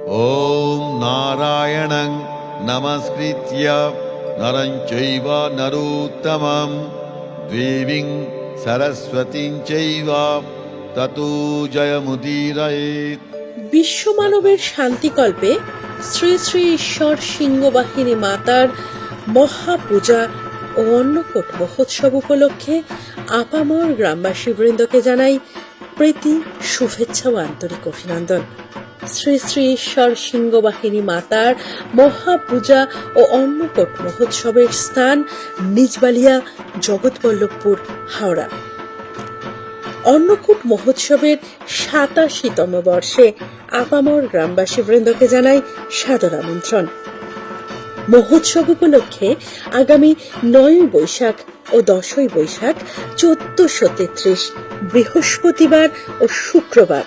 ॐ नारायणं नमस्कृत्य नरं चैव नरोत्तमं देवीं सरस्वतीं चैव ततो जयमुदीरयेत्। বিশ্ব মানবের শান্তিকল্পে শ্রী শ্রী ঈশ্বর সিংহবাহিনী মাতার মহাপূজা ও অন্নকূট মহোৎসব উপলক্ষে আপামর গ্রামবাসী বৃন্দকে জানাই প্রীতি, শুভেচ্ছা ও আন্তরিক অভিনন্দন। শ্রী শ্রী ঈশ্বর সিংহবাহিনী মাতার মহাপূজা ও অন্নকূট মহোৎসবের স্থান নিজবালিয়া, জগৎবল্লভপুর, হাওড়া। অন্নকূট মহোৎসবের ৮৭তম বর্ষে আপামর গ্রামবাসী বৃন্দকে জানাই সাদর আমন্ত্রণ। মহোৎসব উপলক্ষে আগামী ৯ই বৈশাখ ও ১০ই বৈশাখ ১৪৩৩ বৃহস্পতিবার ও শুক্রবার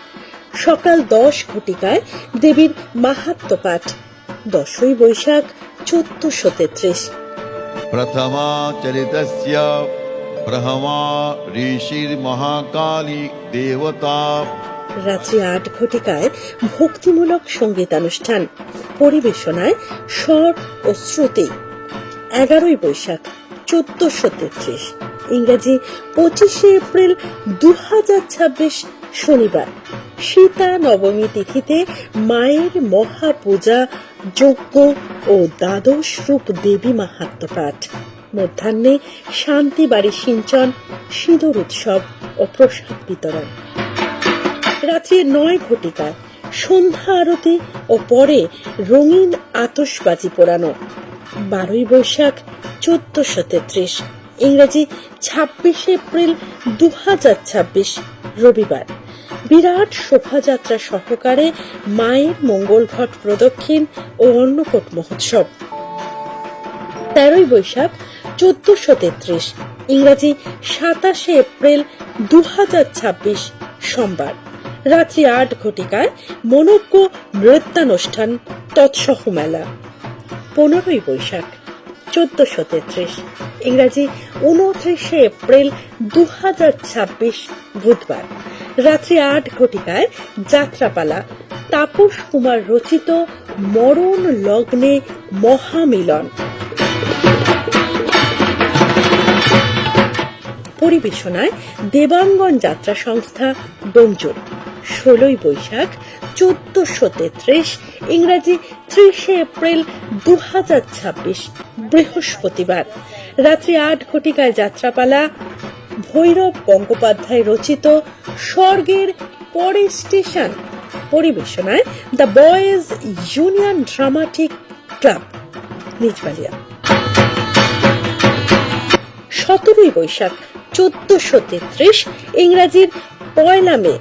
সকাল ১০ ঘটিকায় দেবীর মাহাত্ম্য পাঠ। ১০ই বৈশাখ ১৪৩৩ प्रथमा चरितस्य ब्रह्मा ऋषिर्महाकाली देवता। রাত্রি ৮ ঘটিকায় ভক্তিমূলক সঙ্গীতানুষ্ঠান, পরিবেশনায় স্বর ও শ্রুতি। ১১ই বৈশাখ ১৪৩৩ ইংরেজি ২৫শে এপ্রিল ২০২৬ শনিবার সীতা নবমী তিথিতে মায়ের মহাপূজা, যজ্ঞ ও দ্বাদশ রূপ দেবী মাহাত্ম্য পাঠ। মধ্যাহ্নে শান্তি বাড়ি সিঞ্চন, সিঁদুর উৎসব ও প্রসাদ বিতরণ। রাত্রি ৯ ঘটিকায় সন্ধ্যা আরতি ও পরে রঙিন আতশবাজি পোড়ানো। ১২ই বৈশাখ ১৪৩৩ ইংরেজি ২৬শে এপ্রিল ২০২৬ রবিবার বিরাট শোভাযাত্রা সহকারে মায়ের মঙ্গল ঘট প্রদক্ষিণ ও অন্নকূট মহোৎসব। ১৩ই বৈশাখ ১৪৩৩ ইংরেজি ২৭শে এপ্রিল ২০২৬ সোমবার রাত্রি ৮ ঘটিকায় মনোজ্ঞ নৃত্যানুষ্ঠান, তৎসহ মেলা। ১৫ই বৈশাখ ১৪৩৩ ইংরেজি ২৯শে এপ্রিল ২০২৬ বুধবার রাত্রি ৮ ঘটিকায় যাত্রাপালা, তাপস কুমার রচিত মরণ লগ্নে মহামিলন। পরিবেশনায় দেবাঙ্গন যাত্রা সংস্থা, ডোমজুর। ১৬ই বৈশাখ ১৪৩৩ ইংরাজি ৩০শে এপ্রিল ২০২৬ বৃহস্পতিবার রাত্রি ৮ ঘটিকায় যাত্রাপালা, ভৈরব গঙ্গোপাধ্যায় রচিত স্বর্গের পরে স্টেশন। পরিবেশনায় the boys union dramatic club, Nijbalia. ১৭ই বৈশাখ ১৪৩৩ ইংরাজির ১লা মে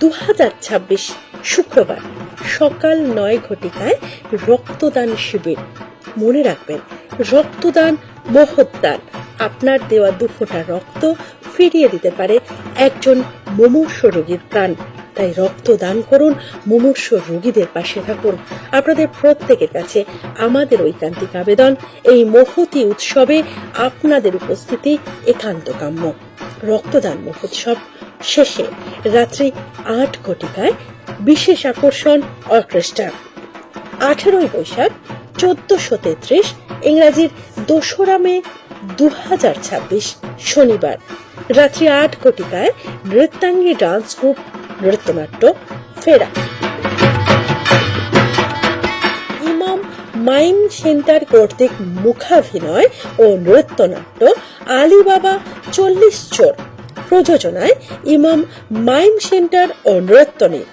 ২০২৬ শুক্রবার সকাল ৯ ঘটিকায় রক্তদান শিবির। মনে রাখবেন, রক্তদান মহৎদান। আপনার দেওয়া ২ ফোঁটা রক্ত ফিরিয়ে দিতে পারে একজন মুমূর্ষ রোগীর প্রাণ। তাই রক্তদান করুন, মুমূর্ষ রোগীদের পাশে থাকুন। আপনাদের প্রত্যেকের কাছে আমাদের ঐকান্তিক আবেদন, এই মহতী উৎসবে আপনাদের উপস্থিতি একান্ত কাম্য। রক্তদান মহোৎসব শেষে রাত্রি ৮ ঘটিকায় বিশেষ আকর্ষণ, অর্কেস্ট্রা। ১৮ই বৈশাখ ১৪৩৩ ইংরাজির ২রা মে ২০২৬ শনিবার রাত্রি ৮ ঘটিকায় নৃত্যাঙ্গী ডান্স গ্রুপ, নৃত্যনাট্য ফেরা। ইমাম মাইম সেন্টার কর্তৃক মুখাভিনয় ও নৃত্যনাট্য আলিবাবা ৪০ চোর। প্রযোজনায় ইমাম মাইম সেন্টার ও নৃত্যনী।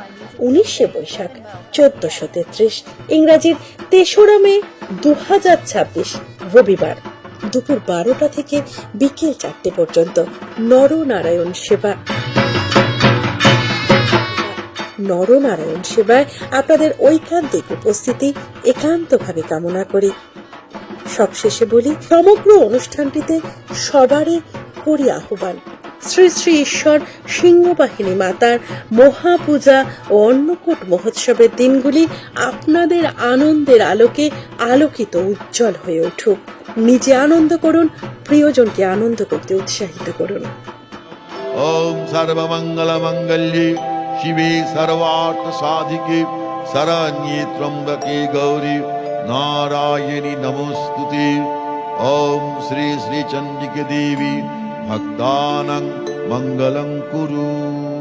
১৯শে বৈশাখ ১৪৩৩ ইংরাজির ৩রা মে ২০২৬ রবিবার দুপুর ১২টা থেকে বিকেল ৪টে পর্যন্ত নরনারায়ণ সেবা। নরনারায়ণ সেবায় আপনাদের ঐকান্তিক উপস্থিতি একান্তভাবে কামনা করি। সবশেষে বলি, সমগ্র অনুষ্ঠানটিতে সবারই করি আহ্বান, শ্রী শ্রী ঈশ্বর সিংহবাহিনী মাতার মহাপূজা ও অন্নকূট মহোৎসবের দিনগুলি আপনাদের আনন্দের আলোকে আলোকিত, উজ্জ্বল হয়ে উঠুক। নিজে আনন্দ করুন, প্রিয়জনকে আনন্দ করতে উৎসাহিত করুন। ওম সর্বমঙ্গল মঙ্গল্যে শিবে সর্বার্থ সাধিকে शरण्ये त्र्यंबके गौरी नारायणि नमोस्तुते। ओम श्री श्री चंडिके देवी भक्तानां मंगलं कुरु।